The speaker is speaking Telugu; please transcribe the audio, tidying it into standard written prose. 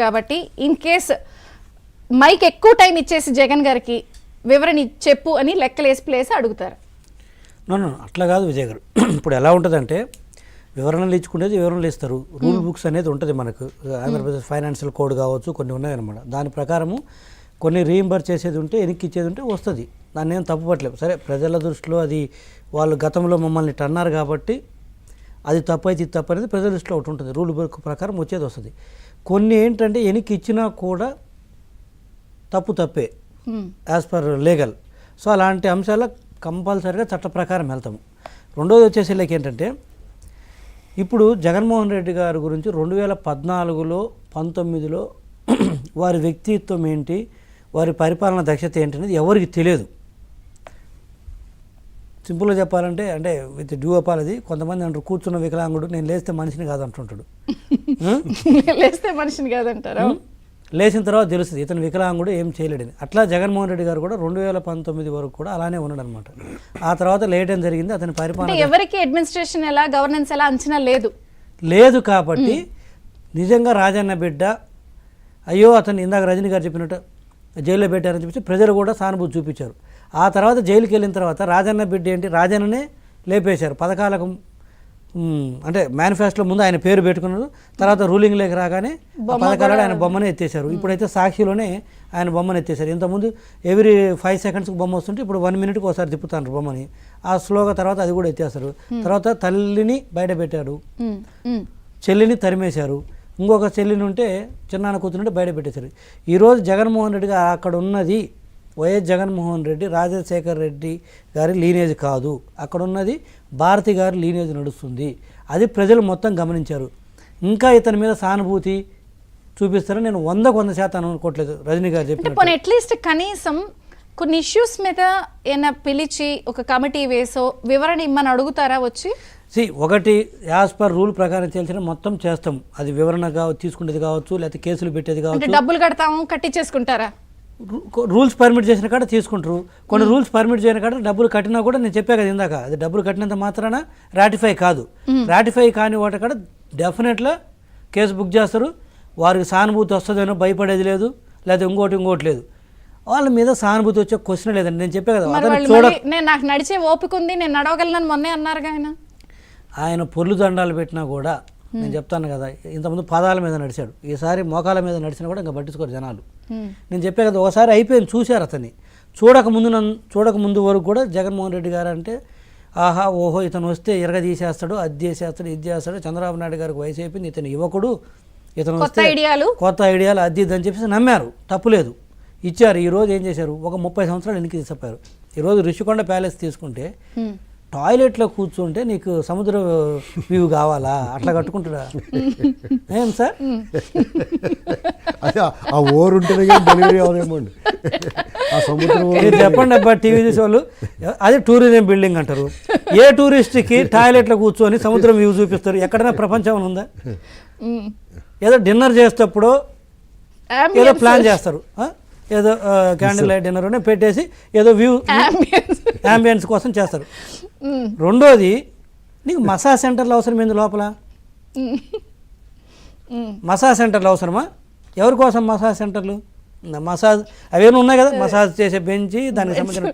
కాబట్టి ఇన్ కేస్ మైక్ ఎక్కువ టైం ఇచ్చేసి జగన్ గారికి వివరణ చెప్పు అని లెక్కలేసి ప్లేస్ అడుగుతారు. అట్లా కాదు విజయ్ గారు. ఇప్పుడు ఎలా ఉంటుందంటే వివరణలు ఇచ్చుకునేది వివరణలు ఇస్తారు. రూల్ బుక్స్ అనేది ఉంటుంది మనకు. ఆంధ్రప్రదేశ్ ఫైనాన్షియల్ కోడ్ కావచ్చు, కొన్ని ఉన్నాయన్నమాట. దాని ప్రకారము కొన్ని రీయింబర్స్ చేసేది ఉంటే, వెనక్కి ఇచ్చేది ఉంటే వస్తుంది. దాన్ని ఏం తప్పుపట్టలేము. సరే, ప్రజల దృష్టిలో అది వాళ్ళు గతంలో మమ్మల్ని ఇట్లా అన్నారు కాబట్టి అది తప్పు అయితే ఇది తప్పు అనేది ప్రజల దృష్టిలో ఒకటి ఉంటుంది. రూల్ బుక్ ప్రకారం వచ్చేది వస్తుంది. కొన్ని ఏంటంటే వెనక్కి ఇచ్చినా కూడా తప్పే యాజ్ పర్ లీగల్. సో అలాంటి అంశాల కంపల్సరీగా చట్ట ప్రకారం వెళ్తాము. రెండోది వచ్చేసరికి ఏంటంటే ఇప్పుడు జగన్మోహన్ రెడ్డి గారి గురించి 2014లో 19లో వారి వ్యక్తిత్వం ఏంటి, వారి పరిపాలన దక్షత ఏంటి అనేది ఎవరికి తెలియదు. సింపుల్గా చెప్పాలంటే, అంటే విత్ డ్యూ అపాలజీ, కొంతమంది అంటారు కూర్చున్న వికలాంగుడు, నేను లేస్తే మనిషిని కాదంటుంటాడు. లేస్తే మనిషిని కాదంటారా? లేచిన తర్వాత తెలుస్తుంది ఇతను వికలాంగుడు, ఏం చేయలేడని. అట్లా జగన్మోహన్ రెడ్డి గారు కూడా 2019 వరకు కూడా అలానే ఉన్నాడు అనమాట. ఆ తర్వాత లేట్ ఏం జరిగింది, అతని పరిపాలన ఎవరికి అడ్మినిస్ట్రేషన్ ఎలా, గవర్నెన్స్ ఎలా అంచనా లేదు కాబట్టి నిజంగా రాజన్న బిడ్డ, అయ్యో అతను ఇందాక రజనీ గారు చెప్పినట్టు జైల్లో పెట్టారని చెప్పి ప్రజలు కూడా సానుభూతి చూపించారు. ఆ తర్వాత జైలుకి వెళ్ళిన తర్వాత రాజన్న బిడ్డ ఏంటి, రాజన్ననే లేపేశారు. పథకాలకు అంటే మేనిఫెస్టోలో ముందు ఆయన పేరు పెట్టుకున్నారు, తర్వాత రూలింగ్లోకి రాగానే పథకాలలో ఆయన బొమ్మనే ఎత్తేసారు. ఇప్పుడైతే సాక్షిలోనే ఆయన బొమ్మను ఎత్తేసారు. ఇంతకుముందు ఎవ్రీ 5 సెకండ్స్కి బొమ్మ వస్తుంటే ఇప్పుడు 1 మినిట్కి ఒకసారి తిప్పుతారు బొమ్మని. ఆ స్లోగా తర్వాత అది కూడా ఎత్తేస్తారు. తర్వాత తల్లిని బయట పెట్టారు, చెల్లిని తరిమేశారు, ఇంకొక చెల్లిని ఉంటే చిన్నాన్న కూతురుంటే బయట పెట్టేశారు. ఈరోజు జగన్మోహన్ రెడ్డి గారు అక్కడ ఉన్నది వైఎస్ జగన్మోహన్ రెడ్డి, రాజశేఖర్ రెడ్డి గారి లీనేజ్ కాదు, అక్కడ ఉన్నది భారతి గారి లీనేజ్ నడుస్తుంది. అది ప్రజలు మొత్తం గమనించారు. ఇంకా ఇతని మీద సానుభూతి చూపిస్తారని నేను 100% అనుకోవట్లేదు. రజనీ గారు చెప్పినట్టు అట్లీస్ట్ కనీసం కొన్ని ఇష్యూస్ మీద ఏమైనా పిలిచి ఒక కమిటీ వేసో వివరణ ఇమ్మని అడుగుతారా వచ్చి? ఒకటి యాజ్ పర్ రూల్ ప్రకారం తెలిసిన మొత్తం చేస్తాం. అది వివరణగా తీసుకునేది కావచ్చు, లేకపోతే కేసులు పెట్టేది కావచ్చు. డబ్బులు కడతాము, కట్టించేసుకుంటారా? రూల్స్ పర్మిట్ చేసిన కాడ తీసుకుంటారు. కొన్ని రూల్స్ పర్మిట్ చేయని కాడ డబ్బులు కట్టినా కూడా నేను చెప్పా కదా ఇందాక, అది డబ్బులు కట్టినంత మాత్రాన రాటిఫై కాదు. రాటిఫై కాని వాటి కాడ డెఫినెట్గా కేసు బుక్ చేస్తారు. వారికి సానుభూతి వస్తుందేనో భయపడేది లేదు, లేకపోతే ఇంకోటి లేదు. వాళ్ళ మీద సానుభూతి వచ్చే క్వశ్చన్ లేదండి. నేను చెప్పా కదా, నాకు నడిచే ఓపిక ఉంది, నేను నడవగలను మొన్నే అన్నారుగా ఆయన పొర్లు దండాలు పెట్టినా కూడా నేను చెప్తాను కదా, ఇంతకుముందు పాదాల మీద నడిచాడు, ఈసారి మోకాల మీద నడిచినా కూడా ఇంకా పట్టించుకోరు జనాలు. నేను చెప్పే కదా, ఒకసారి అయిపోయింది, చూశారు అతన్ని. చూడకముందు వరకు కూడా జగన్మోహన్ రెడ్డి గారు అంటే ఆహా ఓహో ఇతను వస్తే తీసేస్తాడు, అది చేసేస్తాడు, ఇది చేస్తాడు, చంద్రబాబు నాయుడు గారికి వయసు అయిపోయింది, ఇతను యువకుడు, ఇతను వస్తే కొత్త ఐడియాలు అది ఇది అని చెప్పేసి నమ్మారు. తప్పులేదు, ఇచ్చారు. ఈరోజు ఏం చేశారు, ఒక 30 సంవత్సరాలు వెనక్కి తీసుకుపోయారు. ఈరోజు రిషికొండ ప్యాలెస్ తీసుకుంటే టాయిలెట్లో కూర్చుంటే నీకు సముద్ర వ్యూ కావాలా, అట్లా కట్టుకుంటాడా? ఏం సార్, ఆ ఓరు ఉంటుంది డెలివరీ అవ్వదేమోండి ఆ సముద్రం. చెప్పండి అబ్బా, టీవీ చూసే వాళ్ళు. అది టూరిజం బిల్డింగ్ అంటారు. ఏ టూరిస్ట్కి టాయిలెట్లో కూర్చొని సముద్రం వ్యూ చూపిస్తారు? ఎక్కడైనా ప్రపంచం ఉందా? ఏదో డిన్నర్ చేసేటప్పుడు ఏదో ప్లాన్ చేస్తారు, ఏదో క్యాండిల్ లైట్ డిన్నర్ పెట్టేసి ఏదో వ్యూ యాంబియన్స్ కోసం చేస్తారు. రెండోది, నీకు మసాజ్ సెంటర్లు అవసరం ఏంది లోపల? మసాజ్ సెంటర్లు అవసరమా? ఎవరి కోసం మసాజ్ సెంటర్లు? మసాజ్ అవేమో ఉన్నాయి కదా, మసాజ్ చేసే బెంచి, దానికి సంబంధించిన